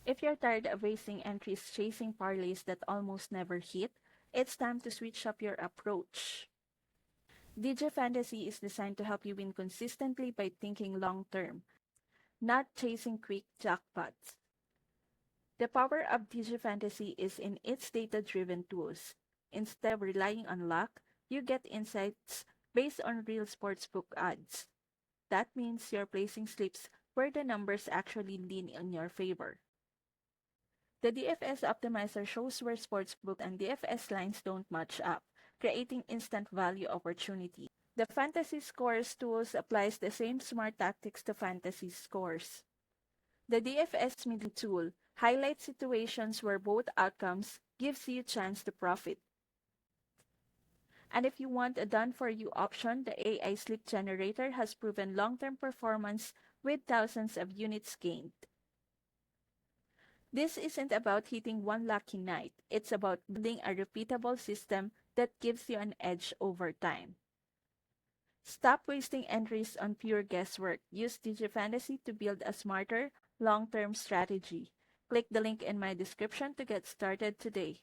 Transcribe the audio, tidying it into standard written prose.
If you're tired of wasting entries chasing parlays that almost never hit, it's time to switch up your approach. DJ Fantasy is designed to help you win consistently by thinking long term, not chasing quick jackpots. The power of DJ Fantasy is in its data driven tools. Instead of relying on luck, you get insights based on real sportsbook odds. That means you're placing slips where the numbers actually lean in your favor. The DFS optimizer shows where sportsbook and DFS lines don't match up, creating instant value opportunity. The fantasy scores tools applies the same smart tactics to fantasy scores. The DFS midi tool highlights situations where both outcomes gives you a chance to profit. And if you want a done-for-you option, the AI slip generator has proven long-term performance with thousands of units gained. This isn't about hitting one lucky night. It's about building a repeatable system that gives you an edge over time. Stop wasting entries on pure guesswork. Use DigiFantasy to build a smarter, long-term strategy. Click the link in my description to get started today.